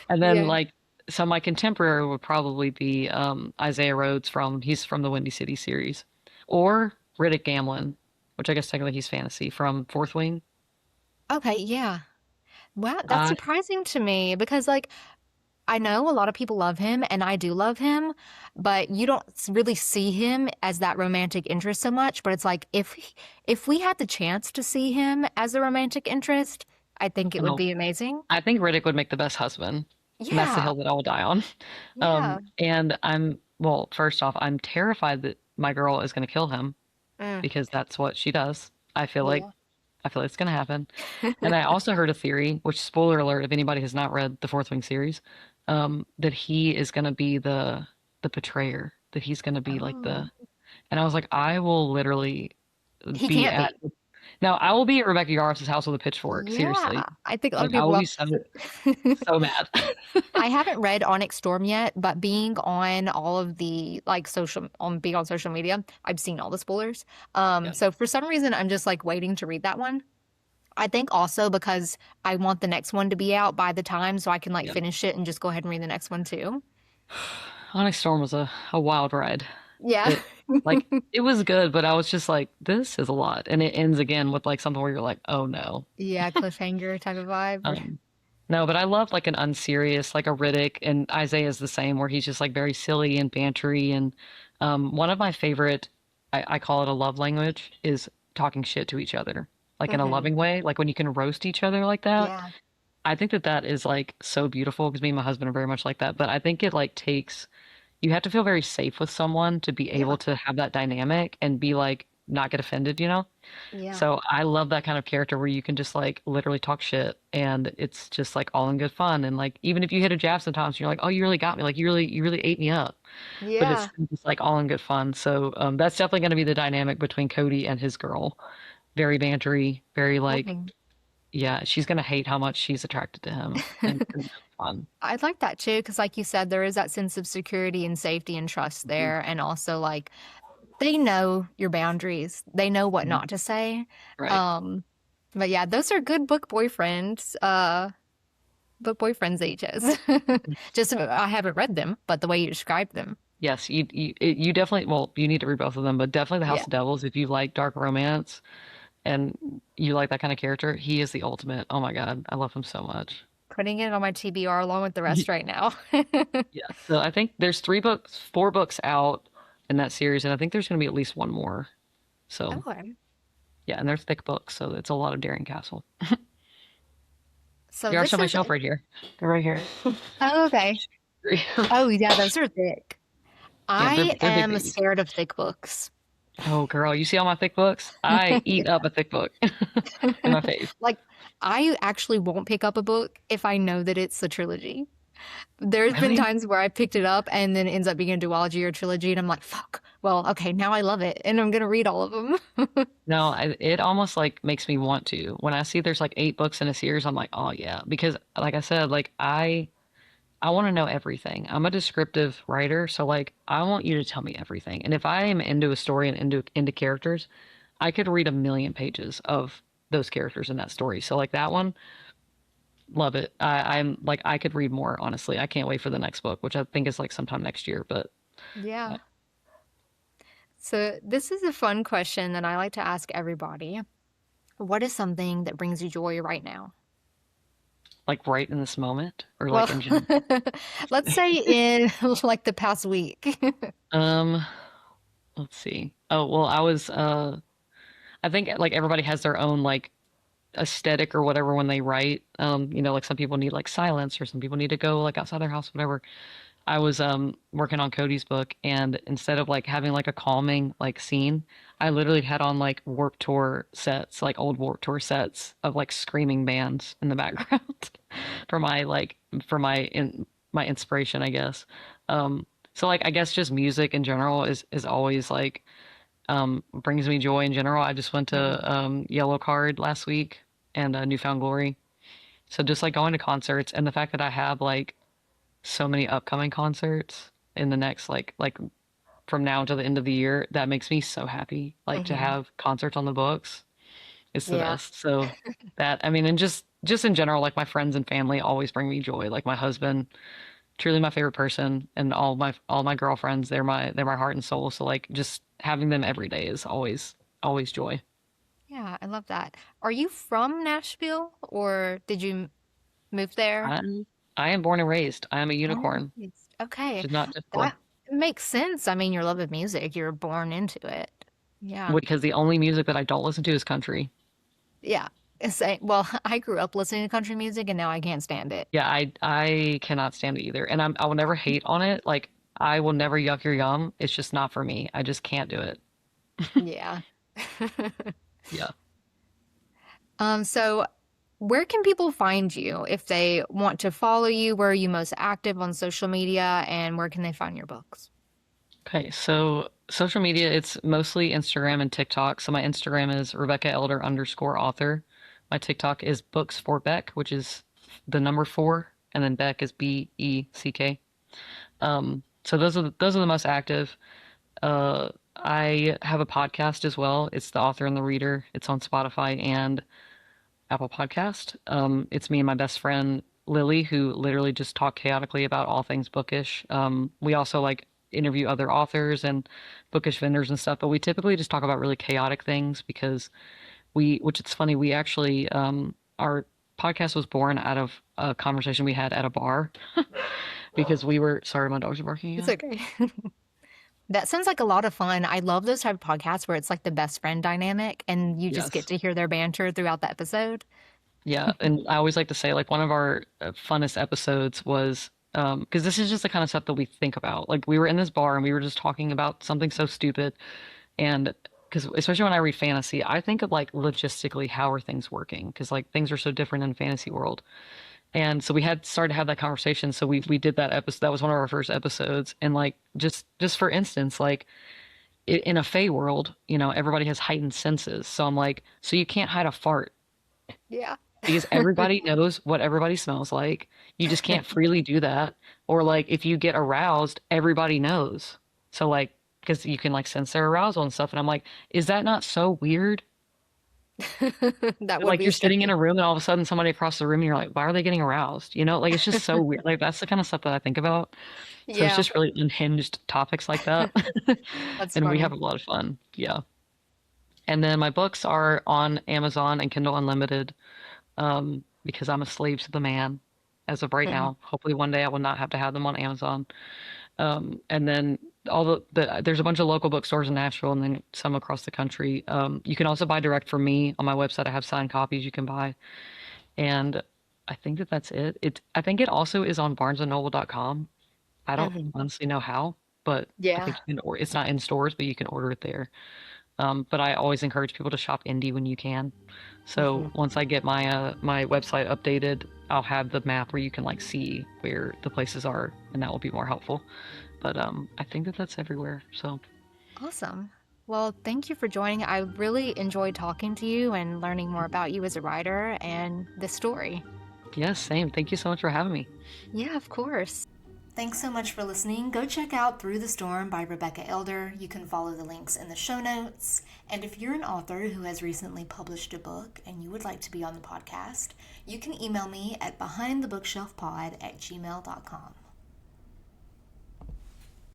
And then yeah. like so my contemporary would probably be Isaiah Rhodes he's from the Windy City series. Or Riddick Gamlin, which I guess technically he's fantasy from Fourth Wing. Okay, yeah. Wow, that's I surprising to me because, like, I know a lot of people love him, and I do love him, but you don't really see him as that romantic interest so much. But it's like if we had the chance to see him as a romantic interest, I think it would oh be amazing. I think Riddick would make the best husband. And that's the Yeah, hill that I will die on. yeah. And well, first off, I'm terrified that my girl is going to kill him Mm, because that's what she does. yeah. I feel like it's going to happen. And I also heard a theory, which spoiler alert, if anybody has not read the Fourth Wing series, that he is going to be the betrayer, that he's going to be like Oh, and I was like, I will literally he be can't at, be. now I will be at Rebecca Yarros's house with a pitchfork, Yeah, seriously. I think a lot of Like I people will be will. so mad. I haven't read Onyx Storm yet, but being on all of the like being on social media, I've seen all the spoilers. Yeah. So for some reason, I'm just like waiting to read that one. I think also because I want the next one to be out by the time so I can like Yeah. finish it and just go ahead and read the next one too. Onyx Storm was a wild ride. Yeah. It like it was good, but I was just like, this is a lot. And it ends again with like something where you're like, oh no. Yeah, cliffhanger type of vibe. Um, no, but I love like an unserious, like a Riddick, and Isaiah is the same, where he's just like very silly and bantery. And one of my favorite, I call it a love language, is talking shit to each other, like in a Hmm. loving way, like when you can roast each other like that. Yeah. I think that that is like so beautiful because me and my husband are very much like that. But I think it like takes, you have to feel very safe with someone to be Yeah. able to have that dynamic and be like, not get offended, you know? Yeah. So I love that kind of character where you can just like literally talk shit and it's just like all in good fun. And like even if you hit a jab sometimes you're like, oh, you really got me. Like you really ate me up. But it's Yeah. just like all in good fun. So that's definitely going to be the dynamic between Cody and his girl. Very bantery, very like, Loving. yeah, she's going to hate how much she's attracted to him. And it's gonna be fun. I like that too, because like you said, there is that sense of security and safety and trust Mhm. there. And also like they know your boundaries. They know what Mhm. not to say. Right. Um, but yeah, those are good book boyfriends that you chose. Just I haven't read them, but the way you described them. Yes, you definitely, well, you need to read both of them, but definitely The House Yeah. of Devils if you like dark romance and you like that kind of character, he is the ultimate. Oh my God, I love him so much. Putting it on my TBR along with the rest Ye- right now. Yeah. So I think there's 3 books, 4 books out in that series, and I think there's going to be at least one more. So Okay. yeah, and they're thick books, so it's a lot of Daring Castle. So They are this on my is shelf right here. They're right here. oh, okay. Oh yeah, those are thick. Yeah, I they're big am babies. scared of thick books. Oh girl, you see all my thick books? I Yeah. eat up a thick book in my face. Like I actually won't pick up a book if I know that it's a trilogy. There's been Really? times where I picked it up and then it ends up being a duology or trilogy, and I'm like, fuck. Well, okay, now I love it, and I'm gonna read all of them. No, it almost like makes me want to. When I see there's like 8 books in a series, I'm like, oh yeah, because like I said, like I want to know everything. I'm a descriptive writer, so like I want you to tell me everything. And if I am into a story and into characters, I could read a million pages of those characters in that story. So like that one, love it. I'm like I could read more, honestly. I can't wait for the next book, which I think is like sometime next year, but Yeah. uh, So this is a fun question that I like to ask everybody. What is something that brings you joy right now? like right in this moment or Well, like in general. let's say in like the past week. Um, let's see. Oh, well, I think like everybody has their own like aesthetic or whatever when they write. Like some people need like silence or some people need to go like outside their house, whatever. I was working on Cody's book and instead of like having like a calming like scene, I literally had on like Warp Tour sets, like old Warp Tour sets of like screaming bands in the background for my like for my inspiration, I guess. So like I guess just music in general is always like brings me joy in general. I just went Mhm. to Yellow Card last week and Newfound Glory. So just like going to concerts and the fact that I have like so many upcoming concerts in the next like from now until the end of the year, that makes me so happy. Like to Mhm. have concerts on the books, it's the Yeah. best. So that I mean, and just in general, like my friends and family always bring me joy. Like my husband, truly my favorite person, and all my girlfriends, they're my heart and soul. So like just having them every day is always joy. Yeah, I love that. Are you from Nashville or did you move there? I I am born and raised. I am a Born and unicorn, raised. which Okay. is not typical. That makes sense. I mean, your love of music, you're born into it. Yeah. Because the only music that I don't listen to is country. Yeah. Well, I grew up listening to country music and now I can't stand it. Yeah, I cannot stand it either. And I will never hate on it. Like I will never yuck your yum. It's just not for me. I just can't do it. Yeah. Yeah. So where can people find you if they want to follow you? Where are you most active on social media and where can they find your books? Okay, so social media, it's mostly Instagram and TikTok. So my Instagram is Rebecca Elder underscore author. My TikTok is Books for Beck, which is the number 4, and then Beck is Beck. So those are the most active. I have a podcast as well. It's The Author and the Reader. It's on Spotify and Apple Podcast. It's me and my best friend Lily, who literally just talk chaotically about all things bookish. We also like interview other authors and bookish vendors and stuff, but we typically just talk about really chaotic things because which it's funny, we actually, our podcast was born out of a conversation we had at a bar because sorry, my dogs are barking It's again. okay. That sounds like a lot of fun. I love those type of podcasts where it's like the best friend dynamic and you just get Yes. to hear their banter throughout the episode. Yeah, and I always like to say like one of our funnest episodes was because this is just the kind of stuff that we think about. Like we were in this bar and we were just talking about something so stupid, and because especially when I read fantasy, I think of like logistically how are things working because like things are so different in fantasy world. And so we had started to have that conversation. So we did that episode. That was one of our first episodes. And like just for instance, like in a Fey world, everybody has heightened senses. So I'm like, so you can't hide a fart Yeah. because everybody knows what everybody smells like. You just can't freely do that. Or like if you get aroused, everybody knows. So like because you can like sense their arousal and stuff. And I'm like, is that not so weird? That would Like be you're sitting in strange. a room and all of a sudden somebody across the room and you're like, why are they getting aroused? Like it's just so weird. Like that's the kind of stuff that I think about. So it's Yeah, just really unhinged topics like that. that's And we have funny. a lot of fun. Yeah. And then my books are on Amazon and Kindle Unlimited, because I'm a slave to the man as of right Mhm. now. Hopefully one day I will not have to have them on Amazon. And then there's a bunch of local bookstores in Nashville and then some across the country. You can also buy direct from me on my website. I have signed copies you can buy. And I think that that's it. I think it also is on barnesandnoble.com. I don't Mhm. honestly know how, but I Yeah. think you can or it's not in stores, but you can order it there. But I always encourage people to shop indie when you can. So Mhm. once I get my website updated, I'll have the map where you can like see where the places are, and that will be more helpful. But I think that that's everywhere. So Awesome. Well, thank you for joining. I really enjoyed talking to you and learning more about you as a writer and the story. yes, same. Thank you so much for having me. Yeah, of course. Thanks so much for listening. Go check out Through the Storm by Rebecca Elder. You can follow the links in the show notes. And if you're an author who has recently published a book and you would like to be on the podcast, you can email me at behindthebookshelfpod@gmail.com.